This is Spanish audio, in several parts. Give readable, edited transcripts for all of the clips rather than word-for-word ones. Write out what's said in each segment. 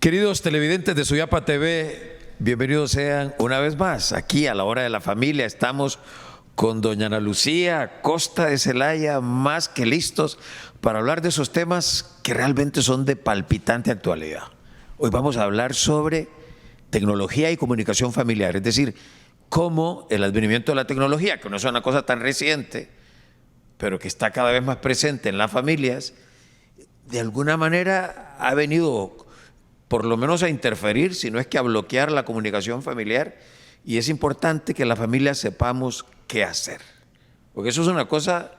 Queridos televidentes de Suyapa TV, bienvenidos sean una vez más aquí a la hora de la familia. Estamos con doña Ana Lucía Costa de Celaya, más que listos para hablar de esos temas que realmente son de palpitante actualidad. Hoy vamos a hablar sobre tecnología y comunicación familiar, es decir, cómo el advenimiento de la tecnología, que no es una cosa tan reciente, pero que está cada vez más presente en las familias, de alguna manera ha venido por lo menos a interferir, si no es que a bloquear la comunicación familiar, y es importante que las familias sepamos qué hacer. Porque eso es una cosa,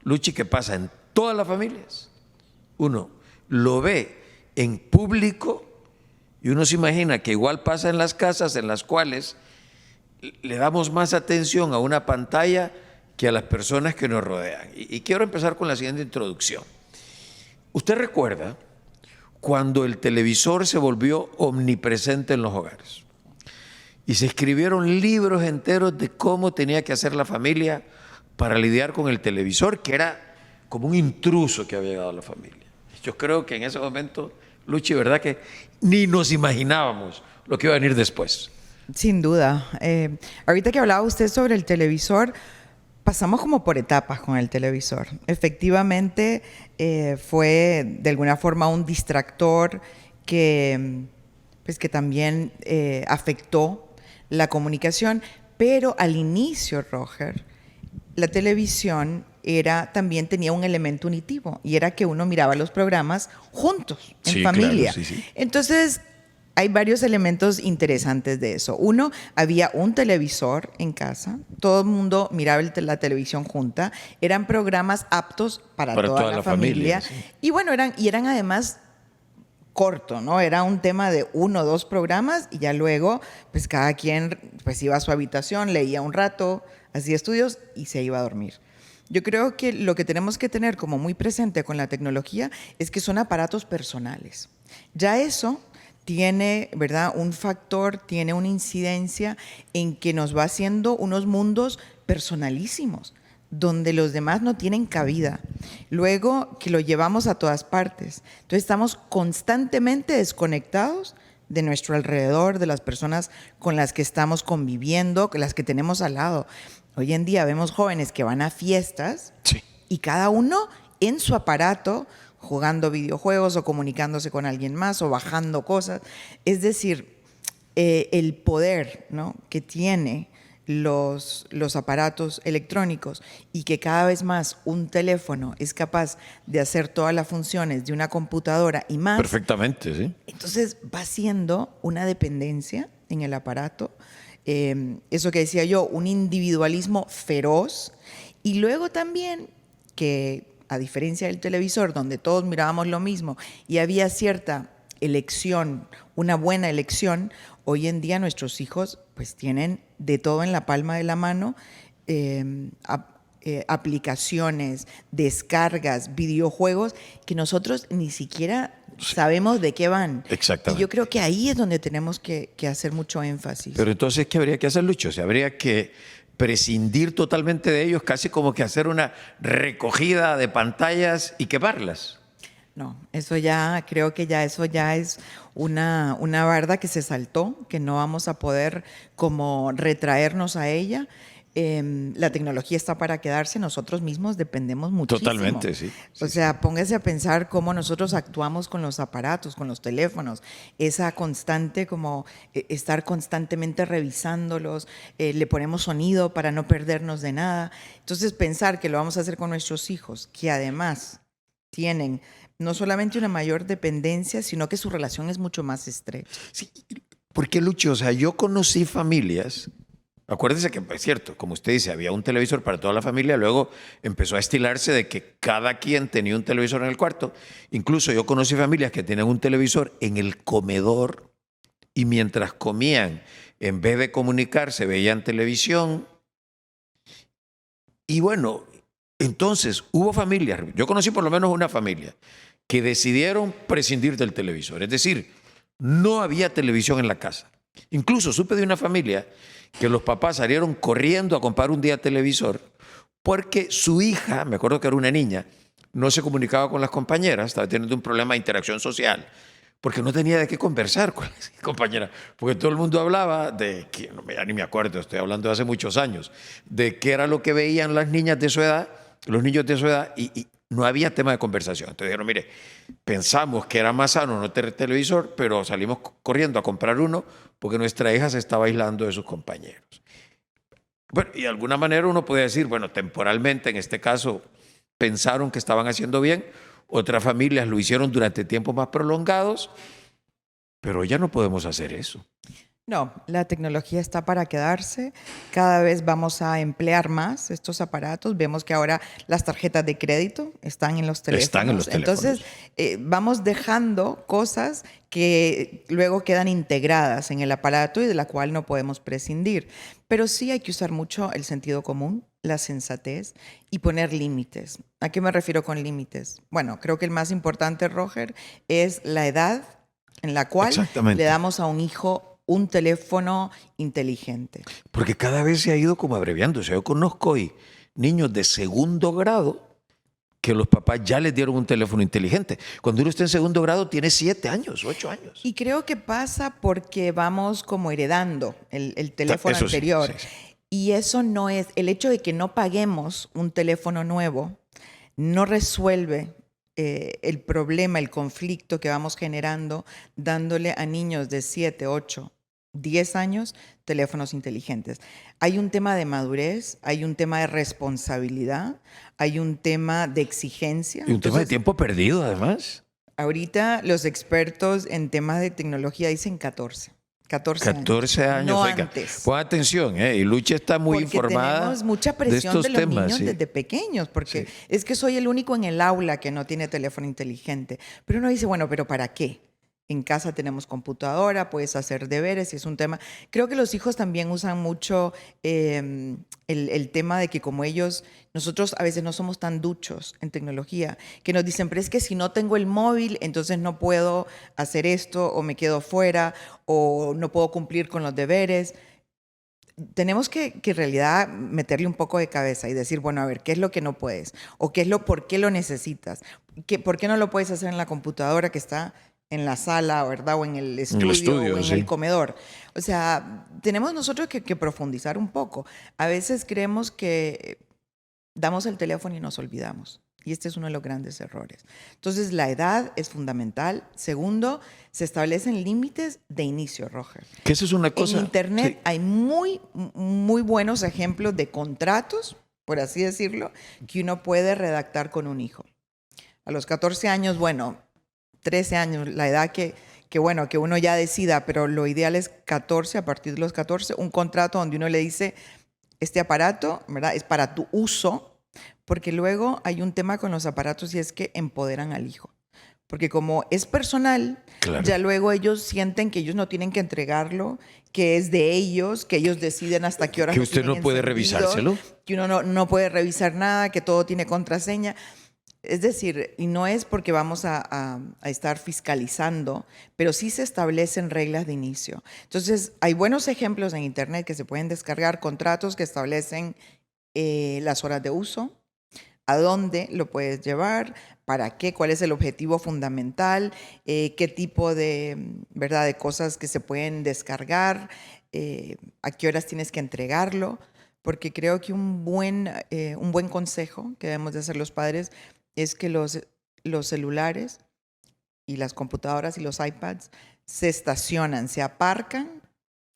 Luchi, que pasa en todas las familias. Uno lo ve en público y uno se imagina que igual pasa en las casas en las cuales le damos más atención a una pantalla que a las personas que nos rodean. Y quiero empezar con la siguiente introducción. ¿Usted recuerda cuando el televisor se volvió omnipresente en los hogares y se escribieron libros enteros de cómo tenía que hacer la familia para lidiar con el televisor, que era como un intruso que había llegado a la familia? Yo creo que en ese momento, Luchi, ¿verdad que ni nos imaginábamos lo que iba a venir después? Sin duda. Ahorita que hablaba usted sobre el televisor, pasamos como por etapas con el televisor. Efectivamente, fue de alguna forma un distractor que también afectó la comunicación, pero al inicio, Roger, la televisión también tenía un elemento unitivo, y era que uno miraba los programas juntos, en familia. Claro, sí. Entonces, hay varios elementos interesantes de eso. Uno, había un televisor en casa, todo el mundo miraba la televisión junta, eran programas aptos para toda la familia. Sí. Y bueno, eran además corto, ¿no? Era un tema de 1 o 2 programas y ya luego, pues cada quien iba a su habitación, leía un rato, hacía estudios y se iba a dormir. Yo creo que lo que tenemos que tener como muy presente con la tecnología es que son aparatos personales. Ya eso tiene, ¿verdad?, un factor, tiene una incidencia en que nos va haciendo unos mundos personalísimos, donde los demás no tienen cabida. Luego que lo llevamos a todas partes. Entonces estamos constantemente desconectados de nuestro alrededor, de las personas con las que estamos conviviendo, con las que tenemos al lado. Hoy en día vemos jóvenes que van a fiestas, sí, y cada uno en su aparato, jugando videojuegos o comunicándose con alguien más o bajando cosas. Es decir, el poder, ¿no?, que tiene los aparatos electrónicos, y que cada vez más un teléfono es capaz de hacer todas las funciones de una computadora y más. Perfectamente, sí. Entonces va siendo una dependencia en el aparato. Eso que decía yo, un individualismo feroz. Y luego también que, a diferencia del televisor, donde todos mirábamos lo mismo y había cierta elección, una buena elección, hoy en día nuestros hijos pues tienen de todo en la palma de la mano, aplicaciones, descargas, videojuegos que nosotros ni siquiera sabemos de qué van. Exactamente. Y yo creo que ahí es donde tenemos que hacer mucho énfasis. Pero entonces, ¿qué habría que hacer, Lucho? O sea, habría que prescindir totalmente de ellos, casi como que hacer una recogida de pantallas y quemarlas. No, eso ya, creo que eso ya es una barda que se saltó, que no vamos a poder como retraernos a ella. La tecnología está para quedarse, nosotros mismos dependemos muchísimo. Totalmente, sí. O sea, póngase a pensar cómo nosotros actuamos con los aparatos, con los teléfonos, esa constante como estar constantemente revisándolos, le ponemos sonido para no perdernos de nada. Entonces, pensar que lo vamos a hacer con nuestros hijos, que además tienen no solamente una mayor dependencia, sino que su relación es mucho más estrecha. Sí, porque, Lucho, o sea, yo conocí familias. Acuérdese que, es cierto, como usted dice, había un televisor para toda la familia, luego empezó a estilarse de que cada quien tenía un televisor en el cuarto. Incluso yo conocí familias que tenían un televisor en el comedor y mientras comían, en vez de comunicarse, veían televisión. Y bueno, entonces hubo familias, yo conocí por lo menos una familia, que decidieron prescindir del televisor. Es decir, no había televisión en la casa. Incluso supe de una familia que los papás salieron corriendo a comprar un día televisor porque su hija, me acuerdo que era una niña, no se comunicaba con las compañeras, estaba teniendo un problema de interacción social, porque no tenía de qué conversar con la compañera, porque todo el mundo hablaba de, que no, ya ni me acuerdo, estoy hablando de hace muchos años, de qué era lo que veían las niñas de su edad, los niños de su edad, y no había tema de conversación. Entonces dijeron, mire, pensamos que era más sano no tener televisor, pero salimos corriendo a comprar uno porque nuestra hija se estaba aislando de sus compañeros. Bueno, y de alguna manera uno puede decir, bueno, temporalmente, en este caso, pensaron que estaban haciendo bien, otras familias lo hicieron durante tiempos más prolongados, pero ya no podemos hacer eso. No, la tecnología está para quedarse. Cada vez vamos a emplear más estos aparatos. Vemos que ahora las tarjetas de crédito están en los teléfonos. Están en los teléfonos. Entonces, vamos dejando cosas que luego quedan integradas en el aparato y de la cual no podemos prescindir. Pero sí hay que usar mucho el sentido común, la sensatez y poner límites. ¿A qué me refiero con límites? Bueno, creo que el más importante, Roger, es la edad en la cual le damos a un hijo un teléfono inteligente. Porque cada vez se ha ido como abreviando. O sea, yo conozco hoy niños de segundo grado que los papás ya les dieron un teléfono inteligente. Cuando uno está en segundo grado tiene 7 años, 8 años. Y creo que pasa porque vamos como heredando el teléfono anterior. Sí. Y eso no es, el hecho de que no paguemos un teléfono nuevo no resuelve el problema, el conflicto que vamos generando dándole a niños de 7, 8, 10 años teléfonos inteligentes. Hay un tema de madurez, hay un tema de responsabilidad, hay un tema de exigencia. Y un tema de tiempo perdido, además. Ahorita los expertos en temas de tecnología dicen 14 años. No oiga, antes. Pon atención, y Luchi está muy informada. Tenemos mucha presión de los temas, niños sí. Desde pequeños, porque es que soy el único en el aula que no tiene teléfono inteligente. Pero uno dice, bueno, ¿pero para qué? En casa tenemos computadora, puedes hacer deberes y es un tema. Creo que los hijos también usan mucho el tema de que como nosotros a veces no somos tan duchos en tecnología, que nos dicen, pero es que si no tengo el móvil, entonces no puedo hacer esto o me quedo fuera o no puedo cumplir con los deberes. Tenemos que en realidad meterle un poco de cabeza y decir, bueno, a ver, ¿qué es lo que no puedes? ¿O por qué lo necesitas? ¿Por qué no lo puedes hacer en la computadora que está en la sala, ¿verdad? O en el estudio o en el comedor. O sea, tenemos nosotros que profundizar un poco. A veces creemos que damos el teléfono y nos olvidamos. Y este es uno de los grandes errores. Entonces, la edad es fundamental. Segundo, se establecen límites de inicio, Roger. Que eso es una cosa... En Internet hay muy, muy buenos ejemplos de contratos, por así decirlo, que uno puede redactar con un hijo. A los 14 años, bueno... 13 años, la edad que uno ya decida, pero lo ideal es 14, a partir de los 14, un contrato donde uno le dice, este aparato, ¿verdad? Es para tu uso, porque luego hay un tema con los aparatos y es que empoderan al hijo. Porque como es personal, claro, ya luego ellos sienten que ellos no tienen que entregarlo, que es de ellos, que ellos deciden hasta qué hora. Que usted no puede revisárselo. Que uno no puede revisar nada, que todo tiene contraseña. Es decir, y no es porque vamos a estar fiscalizando, pero sí se establecen reglas de inicio. Entonces, hay buenos ejemplos en Internet que se pueden descargar, contratos que establecen las horas de uso, a dónde lo puedes llevar, para qué, cuál es el objetivo fundamental, qué tipo ¿verdad? de cosas que se pueden descargar, a qué horas tienes que entregarlo, porque creo que un buen consejo que debemos de hacer los padres es que los celulares y las computadoras y los iPads se estacionan, se aparcan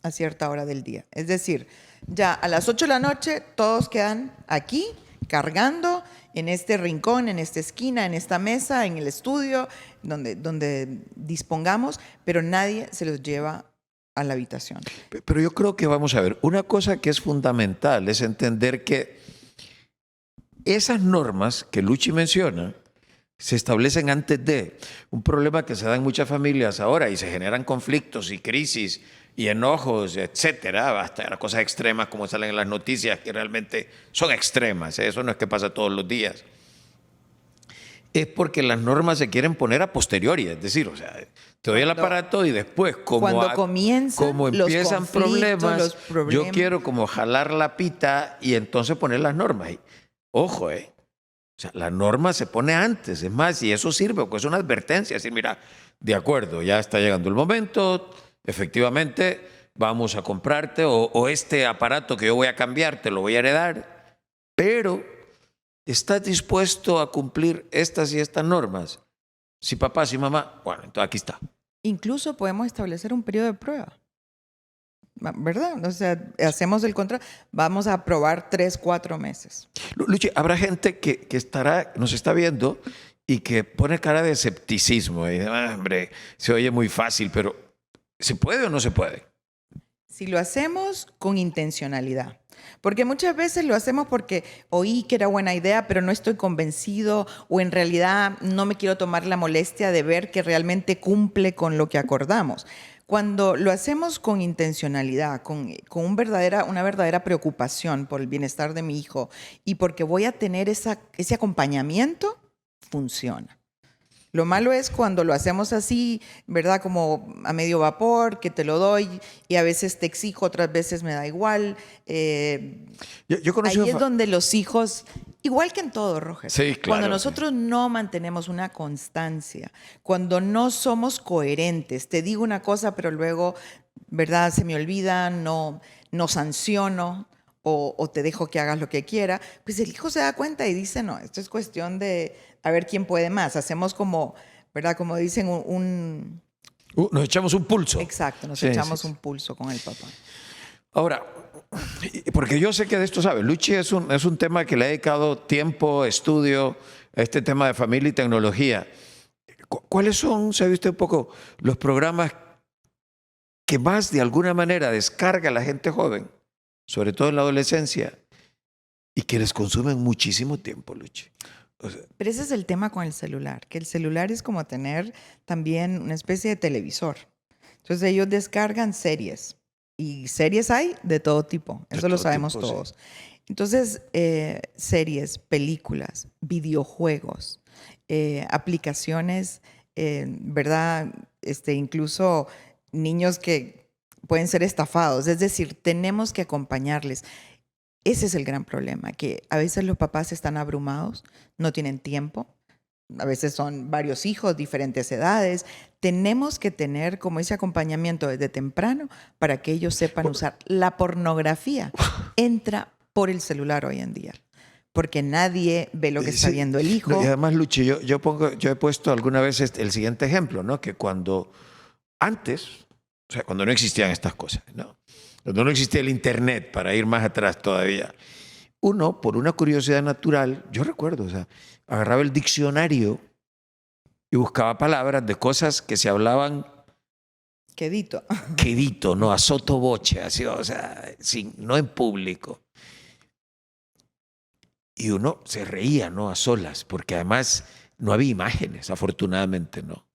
a cierta hora del día. Es decir, ya a las 8 de la noche todos quedan aquí cargando en este rincón, en esta esquina, en esta mesa, en el estudio, donde dispongamos, pero nadie se los lleva a la habitación. Pero yo creo que vamos a ver, una cosa que es fundamental es entender que esas normas que Luchi menciona se establecen antes de un problema que se da en muchas familias ahora y se generan conflictos y crisis y enojos, etcétera, hasta cosas extremas como salen en las noticias que realmente son extremas. Eso no es que pasa todos los días. Es porque las normas se quieren poner a posteriori, es decir, o sea, te doy el aparato y después, como empiezan problemas, yo quiero como jalar la pita y entonces poner las normas. Ojo, o sea, la norma se pone antes, es más, y eso sirve, porque es una advertencia, es decir, mira, de acuerdo, ya está llegando el momento, efectivamente vamos a comprarte o este aparato que yo voy a cambiar te lo voy a heredar, pero ¿estás dispuesto a cumplir estas y estas normas? Si papá, si mamá, bueno, entonces aquí está. Incluso podemos establecer un periodo de prueba, ¿verdad? O sea, hacemos el contrato, vamos a probar 3, 4 meses. Luchi, habrá gente que nos está viendo y que pone cara de escepticismo. Y dice, hombre, se oye muy fácil, pero ¿se puede o no se puede? Si lo hacemos con intencionalidad. Porque muchas veces lo hacemos porque oí que era buena idea, pero no estoy convencido o en realidad no me quiero tomar la molestia de ver que realmente cumple con lo que acordamos. Cuando lo hacemos con intencionalidad, con una verdadera preocupación por el bienestar de mi hijo y porque voy a tener ese acompañamiento, funciona. Lo malo es cuando lo hacemos así, ¿verdad? Como a medio vapor, que te lo doy y a veces te exijo, otras veces me da igual. Ahí es donde los hijos, igual que en todo, Roger, sí, claro, cuando nosotros no mantenemos una constancia, cuando no somos coherentes, te digo una cosa, pero luego, ¿verdad? Se me olvida, no sanciono. O te dejo que hagas lo que quiera, pues el hijo se da cuenta y dice, no, esto es cuestión de a ver quién puede más. Hacemos como, ¿verdad? Como dicen, nos echamos un pulso. Exacto, nos echamos un pulso con el papá. Ahora, porque yo sé que de esto sabe, Luchi es un tema que le ha dedicado tiempo, estudio, a este tema de familia y tecnología. ¿Cuáles son, sabe usted un poco, los programas que más de alguna manera descarga a la gente joven, sobre todo en la adolescencia, y que les consumen muchísimo tiempo, Luchi? O sea, pero ese es el tema con el celular, que el celular es como tener también una especie de televisor. Entonces ellos descargan series, y series hay de todo tipo, eso lo sabemos todos. Sí. Entonces, series, películas, videojuegos, aplicaciones, ¿verdad? Incluso niños que pueden ser estafados. Es decir, tenemos que acompañarles. Ese es el gran problema, que a veces los papás están abrumados, no tienen tiempo. A veces son varios hijos, diferentes edades. Tenemos que tener como ese acompañamiento desde temprano para que ellos sepan usar. La pornografía entra por el celular hoy en día, porque nadie ve lo que está viendo el hijo. Y además, Luchi, yo he puesto alguna vez el siguiente ejemplo, ¿no? Que cuando antes, o sea, cuando no existían estas cosas, ¿no? Cuando no existía el internet, para ir más atrás todavía, uno, por una curiosidad natural, yo recuerdo, o sea, agarraba el diccionario y buscaba palabras de cosas que se hablaban quedito, no a sotoboche, así, o sea, no en público. Y uno se reía, ¿no? A solas, porque además no había imágenes, afortunadamente, ¿no?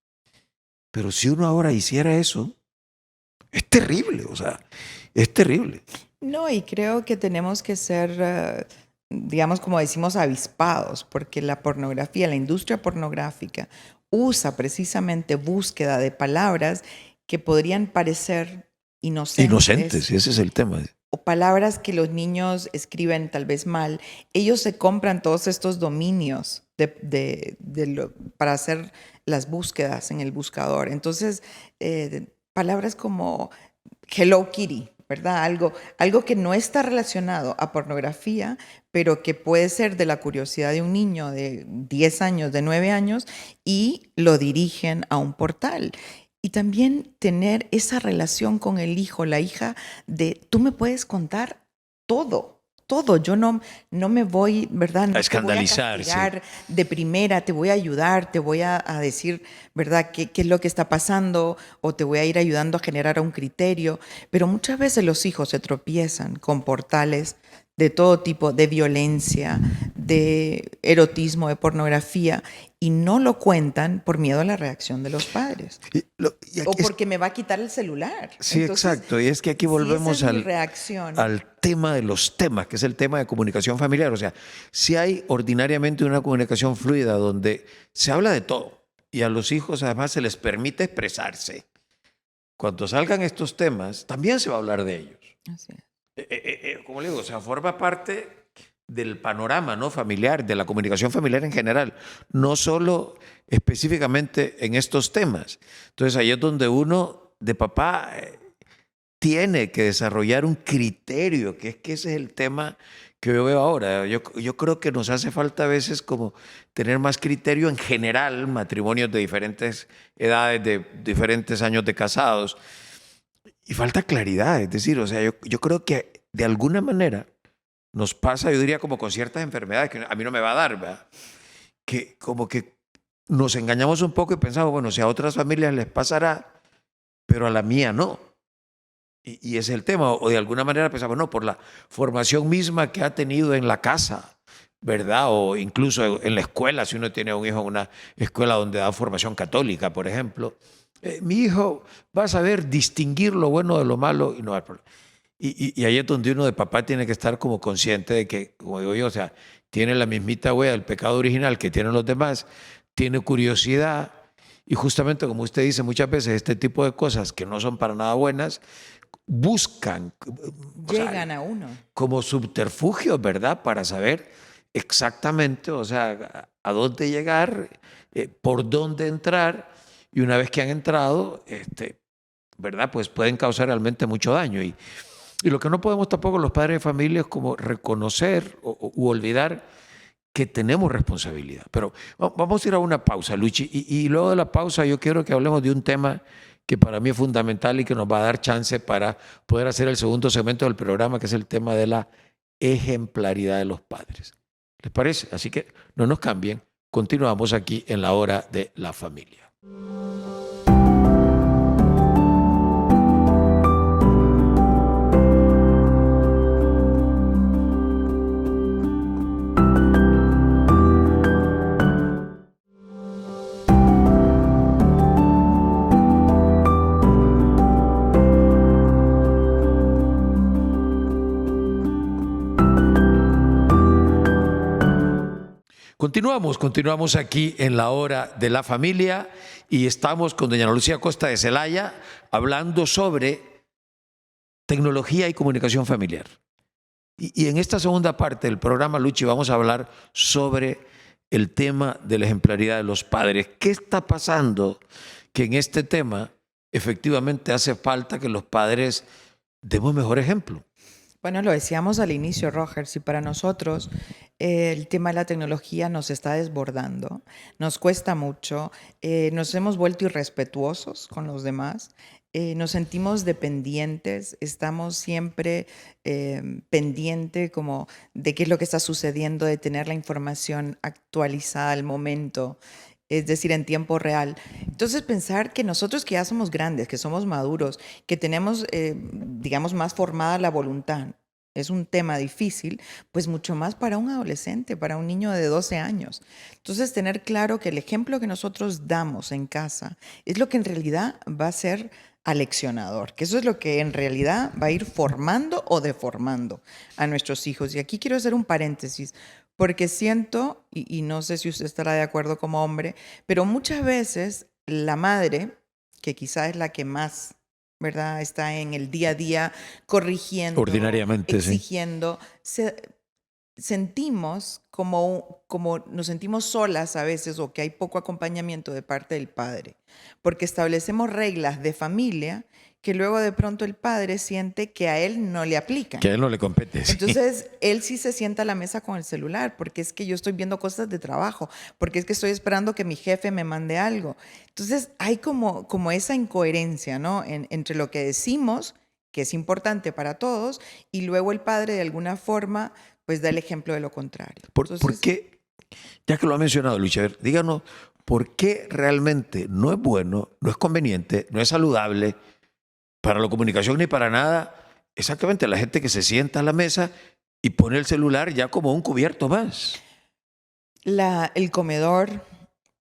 Pero si uno ahora hiciera eso, es terrible, o sea, es terrible. No, y creo que tenemos que ser, digamos, como decimos, avispados, porque la pornografía, la industria pornográfica, usa precisamente búsqueda de palabras que podrían parecer inocentes. Inocentes, y ese es el tema. O palabras que los niños escriben tal vez mal. Ellos se compran todos estos dominios para hacer las búsquedas en el buscador. Entonces, palabras como Hello Kitty, ¿verdad? Algo que no está relacionado a pornografía, pero que puede ser de la curiosidad de un niño de 10 años, de 9 años, y lo dirigen a un portal. Y también tener esa relación con el hijo, la hija, de tú me puedes contar todo. Yo no me voy, ¿verdad? No a escandalizar. Te voy a castigar de primera, te voy a ayudar, te voy a decir, ¿verdad?, qué es lo que está pasando, o te voy a ir ayudando a generar un criterio. Pero muchas veces los hijos se tropiezan con portales de todo tipo, de violencia, de erotismo, de pornografía, y no lo cuentan por miedo a la reacción de los padres. O porque me va a quitar el celular. Sí, entonces, exacto. Y es que aquí volvemos al tema de los temas, que es el tema de comunicación familiar. O sea, si hay ordinariamente una comunicación fluida donde se habla de todo y a los hijos además se les permite expresarse. Cuando salgan estos temas, también se va a hablar de ellos. Así es. Como le digo, o sea, forma parte del panorama, ¿no?, familiar, de la comunicación familiar en general, no solo específicamente en estos temas. Entonces ahí es donde uno de papá tiene que desarrollar un criterio, que es que ese es el tema que yo veo ahora. Yo creo que nos hace falta a veces como tener más criterio en general, matrimonios de diferentes edades, de diferentes años de casados, y falta claridad. Es decir, o sea, yo creo que de alguna manera nos pasa, yo diría, como con ciertas enfermedades que a mí no me va a dar, ¿verdad? Que como que nos engañamos un poco y pensamos, bueno, si a otras familias les pasará, pero a la mía no. Y ese es el tema. O de alguna manera pensamos, no, por la formación misma que ha tenido en la casa, ¿verdad? O incluso en la escuela, si uno tiene un hijo en una escuela donde da formación católica, por ejemplo, mi hijo va a saber distinguir lo bueno de lo malo y no va a haber problema. Y ahí es donde uno de papá tiene que estar como consciente de que, como digo yo, o sea, tiene la mismita huella del pecado original que tienen los demás, tiene curiosidad y justamente como usted dice muchas veces, este tipo de cosas que no son para nada buenas, buscan, llegan a uno como subterfugios, ¿verdad? Para saber exactamente, o sea, a dónde llegar, por dónde entrar y una vez que han entrado, ¿verdad? Pues pueden causar realmente mucho daño. Y lo que no podemos tampoco los padres de familia es como reconocer u olvidar que tenemos responsabilidad. Pero vamos a ir a una pausa, Luchi, y luego de la pausa yo quiero que hablemos de un tema que para mí es fundamental y que nos va a dar chance para poder hacer el segundo segmento del programa, que es el tema de la ejemplaridad de los padres. ¿Les parece? Así que no nos cambien, continuamos aquí en la hora de la familia. Continuamos aquí en la hora de la familia y estamos con doña Ana Lucía Costa de Celaya hablando sobre tecnología y comunicación familiar. Y en esta segunda parte del programa, Luchi, vamos a hablar sobre el tema de la ejemplaridad de los padres. ¿Qué está pasando que en este tema efectivamente hace falta que los padres demos mejor ejemplo? Bueno, lo decíamos al inicio, Roger, si para nosotros el tema de la tecnología nos está desbordando, nos cuesta mucho, nos hemos vuelto irrespetuosos con los demás, nos sentimos dependientes, estamos siempre pendiente como de qué es lo que está sucediendo, de tener la información actualizada al momento, es decir, en tiempo real. Entonces, pensar que nosotros que ya somos grandes, que somos maduros, que tenemos, digamos, más formada la voluntad, es un tema difícil, pues mucho más para un adolescente, para un niño de 12 años. Entonces, tener claro que el ejemplo que nosotros damos en casa es lo que en realidad va a ser aleccionador, que eso es lo que en realidad va a ir formando o deformando a nuestros hijos. Y aquí quiero hacer un paréntesis, porque siento, y no sé si usted estará de acuerdo como hombre, pero muchas veces la madre, que quizá es la que más, ¿verdad?, está en el día a día corrigiendo, ordinariamente, exigiendo, sí. Sentimos como nos sentimos solas a veces o que hay poco acompañamiento de parte del padre, porque establecemos reglas de familia que luego de pronto el padre siente que a él no le aplican. Que a él no le compete. Sí. Entonces, él sí se sienta a la mesa con el celular, porque es que yo estoy viendo cosas de trabajo, porque es que estoy esperando que mi jefe me mande algo. Entonces, hay como esa incoherencia, ¿no?, entre lo que decimos, que es importante para todos, y luego el padre de alguna forma pues da el ejemplo de lo contrario. ¿Por qué? Ya que lo ha mencionado, Luis, a ver, díganos, ¿por qué realmente no es bueno, no es conveniente, no es saludable para la comunicación ni para nada, exactamente la gente que se sienta a la mesa y pone el celular ya como un cubierto más? El comedor,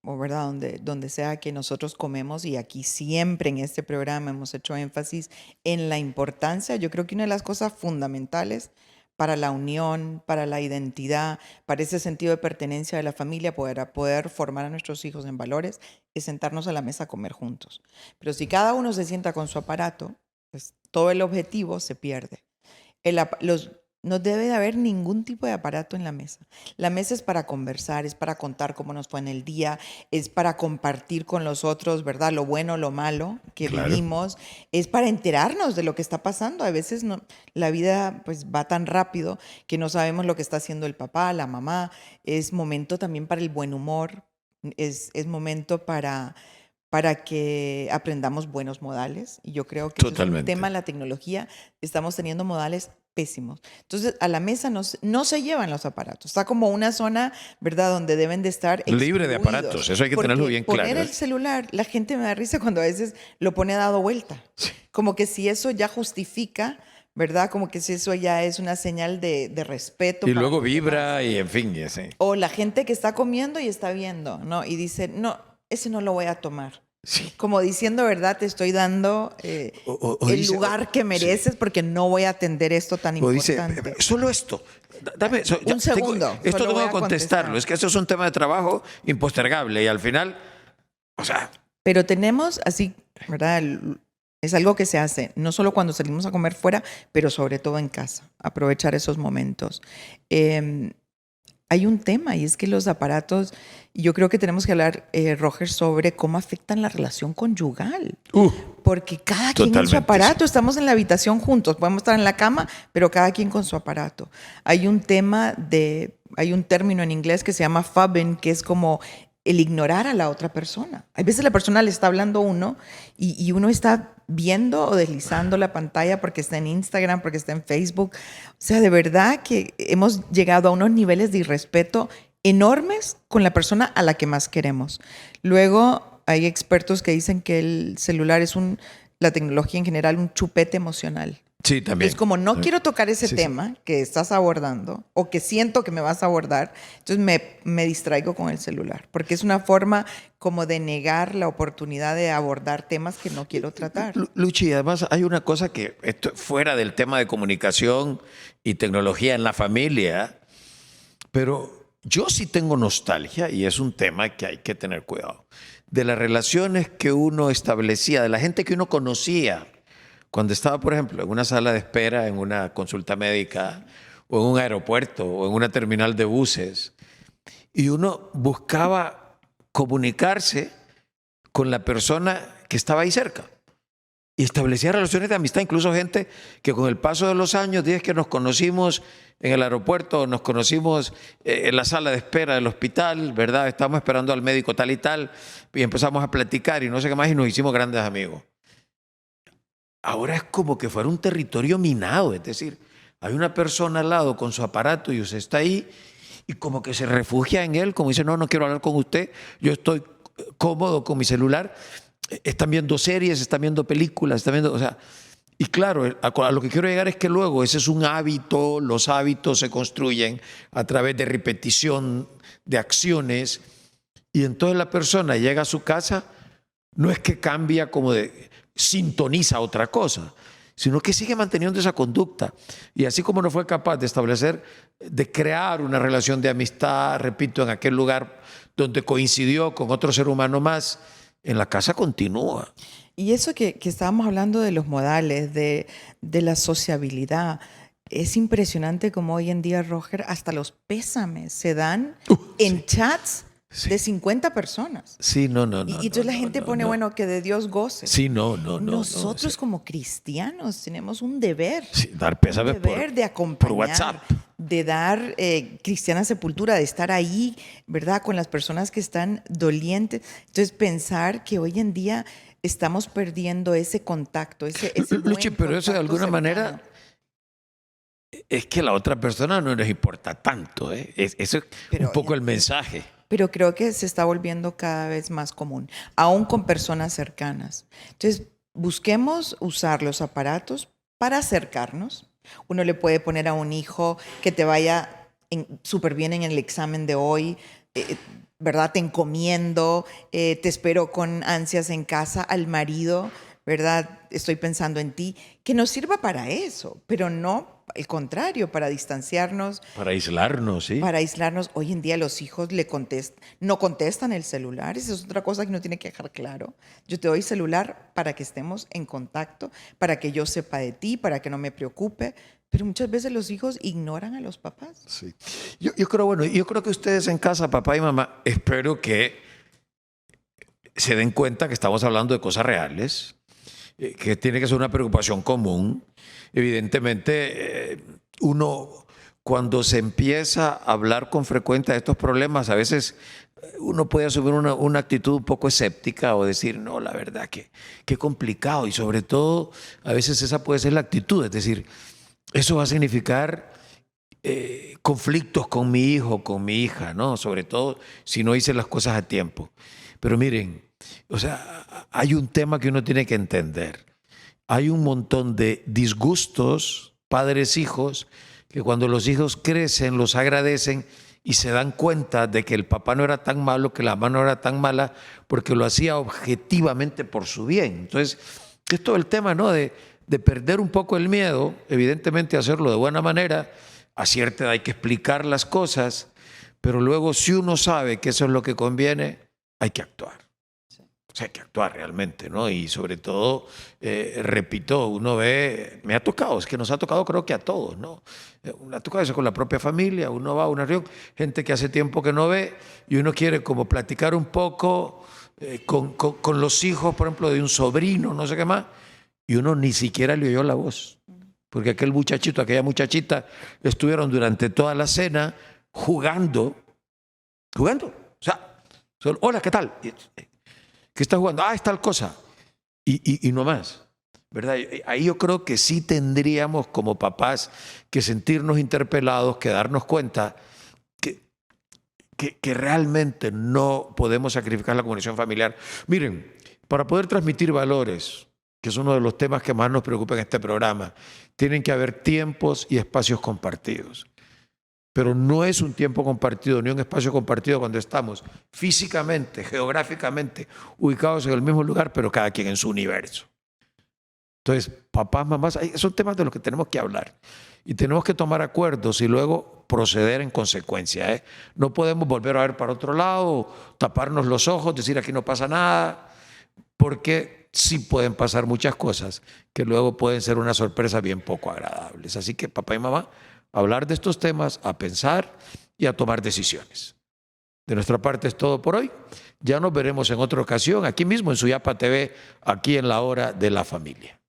o verdad, donde sea que nosotros comemos, y aquí siempre en este programa hemos hecho énfasis en la importancia, yo creo que una de las cosas fundamentales para la unión, para la identidad, para ese sentido de pertenencia de la familia, poder formar a nuestros hijos en valores, es sentarnos a la mesa a comer juntos. Pero si cada uno se sienta con su aparato, pues todo el objetivo se pierde. no debe de haber ningún tipo de aparato en la mesa. La mesa es para conversar, es para contar cómo nos fue en el día, es para compartir con los otros, ¿verdad? Lo bueno, lo malo que vivimos, es para enterarnos de lo que está pasando. A veces la vida pues va tan rápido que no sabemos lo que está haciendo el papá, la mamá. Es momento también para el buen humor, es momento para que aprendamos buenos modales. Y yo creo que eso es un tema de la tecnología. Estamos teniendo modales pésimos. Entonces, a la mesa no se llevan los aparatos. Está como una zona, ¿verdad?, donde deben de estar libre de aparatos. Eso hay que tenerlo bien claro. Poner el celular, la gente me da risa cuando a veces lo pone dado vuelta. Sí. Como que si eso ya justifica, ¿verdad? Como que si eso ya es una señal de respeto. Y luego vibra y en fin. Y así. O la gente que está comiendo y está viendo, ¿no? Y dice, no, ese no lo voy a tomar. Sí. Como diciendo, ¿verdad? Te estoy dando el dice, lugar que mereces, sí, porque no voy a atender esto tan importante. Dice, solo esto. Dame un segundo. Esto tengo que contestarlo. Es que eso es un tema de trabajo impostergable y al final, o sea. Pero tenemos así, ¿verdad? Es algo que se hace, no solo cuando salimos a comer fuera, pero sobre todo en casa. Aprovechar esos momentos. Hay un tema y es que los aparatos, yo creo que tenemos que hablar, Roger, sobre cómo afectan la relación conyugal. Porque cada quien con su aparato, sí. Estamos en la habitación juntos, podemos estar en la cama, pero cada quien con su aparato. Hay un término en inglés que se llama fubbing, que es como el ignorar a la otra persona. A veces la persona le está hablando a uno y uno está viendo o deslizando la pantalla porque está en Instagram, porque está en Facebook. O sea, de verdad que hemos llegado a unos niveles de irrespeto enormes con la persona a la que más queremos. Luego hay expertos que dicen que el celular es la tecnología en general, un chupete emocional. Sí, también. Es como no quiero tocar ese tema que estás abordando o que siento que me vas a abordar, entonces me distraigo con el celular, porque es una forma como de negar la oportunidad de abordar temas que no quiero tratar. Luchi, además hay una cosa que esto fuera del tema de comunicación y tecnología en la familia, pero yo sí tengo nostalgia y es un tema que hay que tener cuidado, de las relaciones que uno establecía, de la gente que uno conocía. Cuando estaba, por ejemplo, en una sala de espera, en una consulta médica, o en un aeropuerto, o en una terminal de buses, y uno buscaba comunicarse con la persona que estaba ahí cerca. Y establecía relaciones de amistad, incluso gente que con el paso de los años, días que nos conocimos en el aeropuerto, nos conocimos en la sala de espera del hospital, ¿verdad? Estábamos esperando al médico tal y tal, y empezamos a platicar y no sé qué más, y nos hicimos grandes amigos. Ahora es como que fuera un territorio minado, es decir, hay una persona al lado con su aparato y usted está ahí y como que se refugia en él, como dice, no quiero hablar con usted, yo estoy cómodo con mi celular. Están viendo series, están viendo películas, están viendo, o sea, y claro, a lo que quiero llegar es que luego ese es un hábito, los hábitos se construyen a través de repetición de acciones y entonces la persona llega a su casa, no es que cambia como sintoniza otra cosa, sino que sigue manteniendo esa conducta. Y así como no fue capaz de establecer, de crear una relación de amistad, repito, en aquel lugar donde coincidió con otro ser humano más, en la casa continúa. Y eso que estábamos hablando de los modales, de la sociabilidad, es impresionante como hoy en día, Roger, hasta los pésames se dan en chats. Sí. De 50 personas. Sí, no. Y entonces la gente pone, bueno, que de Dios goce. Sí, no. Nosotros como cristianos tenemos un deber. Sí, dar pésame de acompañar. Por WhatsApp. De dar cristiana sepultura, de estar ahí, ¿verdad? Con las personas que están dolientes. Entonces pensar que hoy en día estamos perdiendo ese contacto, ese Luchi, pero eso de alguna manera es que la otra persona no les importa tanto. Eso es pero, un poco el mensaje. Pero creo que se está volviendo cada vez más común, aún con personas cercanas. Entonces, busquemos usar los aparatos para acercarnos. Uno le puede poner a un hijo que te vaya súper bien en el examen de hoy, ¿verdad? Te encomiendo, te espero con ansias en casa, al marido, ¿verdad? Estoy pensando en ti, que nos sirva para eso, pero no el contrario, para distanciarnos. Para aislarnos, ¿sí? Para aislarnos. Hoy en día los hijos no contestan el celular. Esa es otra cosa que uno tiene que dejar claro. Yo te doy celular para que estemos en contacto, para que yo sepa de ti, para que no me preocupe. Pero muchas veces los hijos ignoran a los papás. Sí. Yo creo que ustedes en casa, papá y mamá, espero que se den cuenta que estamos hablando de cosas reales, que tiene que ser una preocupación común. Evidentemente, uno cuando se empieza a hablar con frecuencia de estos problemas, a veces uno puede asumir una actitud un poco escéptica o decir, no, la verdad, que complicado. Y sobre todo, a veces esa puede ser la actitud, es decir, eso va a significar conflictos con mi hijo, con mi hija, ¿no? Sobre todo si no hice las cosas a tiempo. Pero miren, o sea, hay un tema que uno tiene que entender. Hay un montón de disgustos, padres, hijos, que cuando los hijos crecen los agradecen y se dan cuenta de que el papá no era tan malo, que la mamá no era tan mala, porque lo hacía objetivamente por su bien. Entonces, es todo el tema, ¿no? De perder un poco el miedo, evidentemente hacerlo de buena manera, a cierta edad hay que explicar las cosas, pero luego si uno sabe que eso es lo que conviene, hay que actuar. O sea, hay que actuar realmente, ¿no? Y sobre todo, repito, uno ve, me ha tocado, es que nos ha tocado creo que a todos, ¿no? Me ha tocado eso con la propia familia, uno va a una reunión, gente que hace tiempo que no ve, y uno quiere como platicar un poco con los hijos, por ejemplo, de un sobrino, no sé qué más, y uno ni siquiera le oyó la voz. Porque aquel muchachito, aquella muchachita estuvieron durante toda la cena jugando. O sea, hola, ¿qué tal? ¿Qué está jugando? Ah, es tal cosa. Y no más, ¿verdad? Ahí yo creo que sí tendríamos como papás que sentirnos interpelados, que darnos cuenta que realmente no podemos sacrificar la comunicación familiar. Miren, para poder transmitir valores, que es uno de los temas que más nos preocupa en este programa, tienen que haber tiempos y espacios compartidos. Pero no es un tiempo compartido ni un espacio compartido cuando estamos físicamente, geográficamente ubicados en el mismo lugar, pero cada quien en su universo. Entonces, papás, mamás, son temas de los que tenemos que hablar y tenemos que tomar acuerdos y luego proceder en consecuencia, ¿eh? No podemos volver a ver para otro lado, taparnos los ojos, decir aquí no pasa nada, porque sí pueden pasar muchas cosas que luego pueden ser una sorpresa bien poco agradables. Así que papá y mamá, hablar de estos temas, a pensar y a tomar decisiones. De nuestra parte es todo por hoy. Ya nos veremos en otra ocasión, aquí mismo en Suyapa TV, aquí en la Hora de la Familia.